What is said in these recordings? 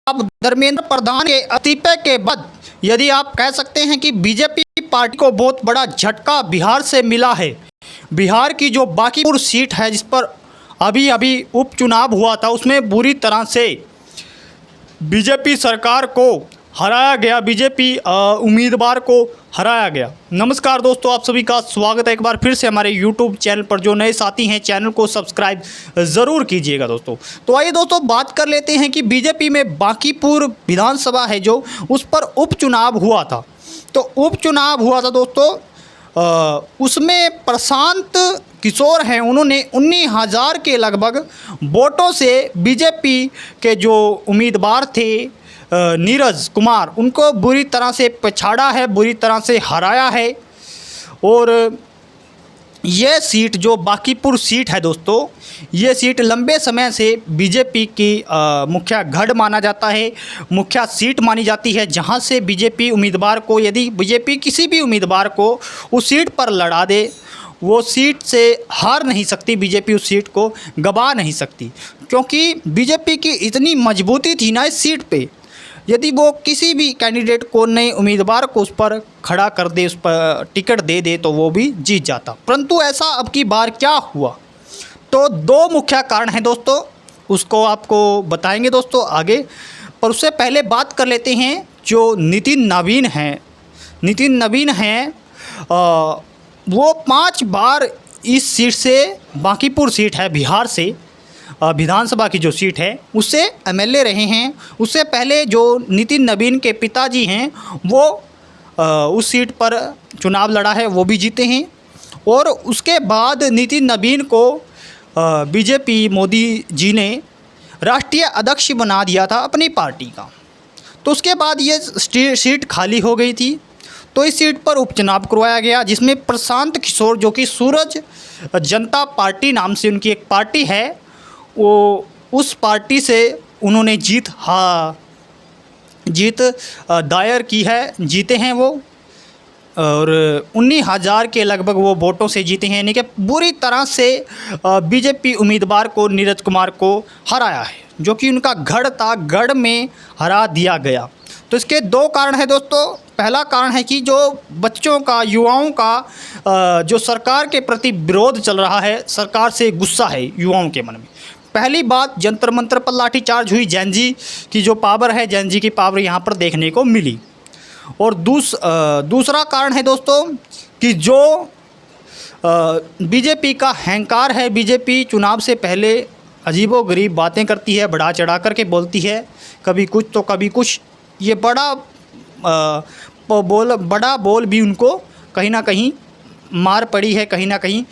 अब धर्मेंद्र प्रधान के इस्तीफे के बाद यदि आप कह सकते हैं कि बीजेपी पार्टी को बहुत बड़ा झटका बिहार से मिला है। बिहार की जो बांकीपुर सीट है जिस पर अभी अभी उपचुनाव हुआ था, उसमें बुरी तरह से बीजेपी सरकार को हराया गया, बीजेपी उम्मीदवार को हराया गया। नमस्कार दोस्तों, आप सभी का स्वागत है एक बार फिर से हमारे YouTube चैनल पर। जो नए साथी हैं चैनल को सब्सक्राइब ज़रूर कीजिएगा दोस्तों। तो आइए दोस्तों बात कर लेते हैं कि बीजेपी में बांकीपुर विधानसभा है जो उस पर उपचुनाव हुआ था। तो उपचुनाव हुआ था दोस्तों, उसमें प्रशांत किशोर हैं, उन्होंने 19,000 के लगभग वोटों से बीजेपी के जो उम्मीदवार थे नीरज कुमार, उनको बुरी तरह से पछाड़ा है, बुरी तरह से हराया है। और ये सीट जो बांकीपुर सीट है दोस्तों, ये सीट लंबे समय से बीजेपी की मुख्य गढ़ माना जाता है, मुख्य सीट मानी जाती है, जहां से बीजेपी उम्मीदवार को, यदि बीजेपी किसी भी उम्मीदवार को उस सीट पर लड़ा दे, वो सीट से हार नहीं सकती, बीजेपी उस सीट को गंवा नहीं सकती, क्योंकि बीजेपी की इतनी मजबूती थी ना इस सीट पे। यदि वो किसी भी कैंडिडेट को, नए उम्मीदवार को उस पर खड़ा कर दे, उस पर टिकट दे दे, तो वो भी जीत जाता। परंतु ऐसा अब की बार क्या हुआ, तो दो मुख्य कारण हैं दोस्तों, उसको आपको बताएंगे दोस्तों आगे। पर उससे पहले बात कर लेते हैं जो नितिन नवीन हैं। नितिन नवीन हैं, वो 5 बार इस सीट से, बांकीपुर सीट है बिहार से, विधानसभा की जो सीट है उससे एमएलए रहे हैं। उससे पहले जो नितिन नवीन के पिताजी हैं वो उस सीट पर चुनाव लड़ा है, वो भी जीते हैं। और उसके बाद नितिन नवीन को बीजेपी मोदी जी ने राष्ट्रीय अध्यक्ष बना दिया था अपनी पार्टी का। तो उसके बाद ये सीट खाली हो गई थी, तो इस सीट पर उपचुनाव करवाया गया, जिसमें प्रशांत किशोर, जो कि सूरज जनता पार्टी नाम से उनकी एक पार्टी है, वो उस पार्टी से उन्होंने जीत दायर की है, जीते हैं वो। और 19,000 के लगभग वो वोटों से जीते हैं, यानी कि बुरी तरह से बीजेपी उम्मीदवार को, नीरज कुमार को हराया है, जो कि उनका गढ़ था, गढ़ में हरा दिया गया। तो इसके दो कारण हैं दोस्तों। पहला कारण है कि जो बच्चों का, युवाओं का जो सरकार के प्रति विरोध चल रहा है, सरकार से गुस्सा है युवाओं के मन में। पहली बात, जंतर मंतर पर लाठीचार्ज हुई, जैन जी की जो पावर है, जैन जी की पावर यहाँ पर देखने को मिली। और दूसरा कारण है दोस्तों कि जो बीजेपी का अहंकार है, बीजेपी चुनाव से पहले अजीबोगरीब बातें करती है, बढ़ा चढ़ा करके बोलती है, कभी कुछ तो कभी कुछ। ये बड़ा बोल भी उनको कहीं ना कहीं मार पड़ी है, कहीं ना कहीं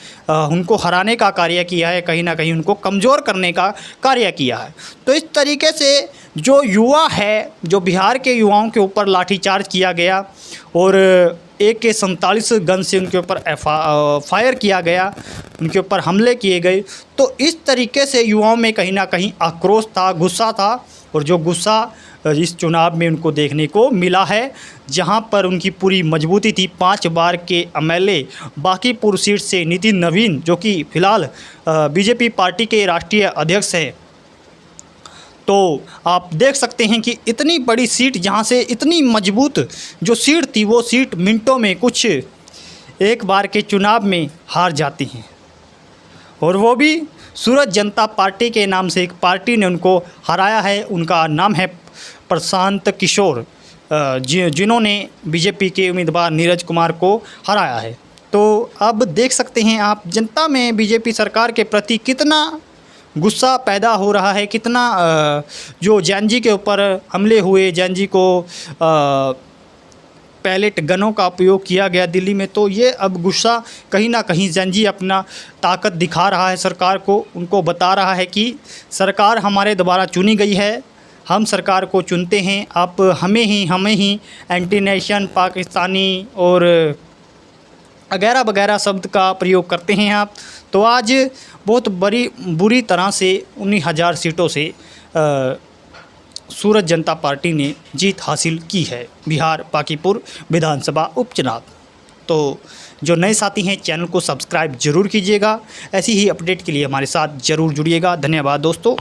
उनको हराने का कार्य किया है, कहीं ना कहीं उनको कमज़ोर करने का कार्य किया है। तो इस तरीके से जो युवा है, जो बिहार के युवाओं के ऊपर लाठीचार्ज किया गया और AK-47 गन से उनके ऊपर फायर किया गया, उनके ऊपर हमले किए गए। तो इस तरीके से युवाओं में कहीं ना कहीं आक्रोश था, गुस्सा था, और जो गुस्सा इस चुनाव में उनको देखने को मिला है, जहां पर उनकी पूरी मजबूती थी। 5 बार के एमएलए बांकीपुर सीट से नितिन नवीन, जो कि फ़िलहाल बीजेपी पार्टी के राष्ट्रीय अध्यक्ष हैं। तो आप देख सकते हैं कि इतनी बड़ी सीट, जहां से इतनी मजबूत जो सीट थी, वो सीट मिनटों में, कुछ एक बार के चुनाव में हार जाती हैं। और वो भी सूरज जनता पार्टी के नाम से एक पार्टी ने उनको हराया है। उनका नाम है प्रशांत किशोर, जिन्होंने बीजेपी के उम्मीदवार नीरज कुमार को हराया है। तो अब देख सकते हैं आप, जनता में बीजेपी सरकार के प्रति कितना गुस्सा पैदा हो रहा है, कितना जो जैन जी के ऊपर हमले हुए, जैन जी को पैलेट गनों का उपयोग किया गया दिल्ली में, तो ये अब गुस्सा कहीं ना कहीं जैन जी अपना ताकत दिखा रहा है सरकार को। उनको बता रहा है कि सरकार हमारे द्वारा चुनी गई है, हम सरकार को चुनते हैं, आप हमें ही एंटी नेशन, पाकिस्तानी और वगैरह वगैरह शब्द का प्रयोग करते हैं आप। तो आज बहुत बुरी तरह से 19,000 सीटों से सूरज जनता पार्टी ने जीत हासिल की है बिहार बांकीपुर विधानसभा उपचुनाव। तो जो नए साथी हैं चैनल को सब्सक्राइब जरूर कीजिएगा, ऐसी ही अपडेट के लिए हमारे साथ ज़रूर जुड़िएगा। धन्यवाद दोस्तों।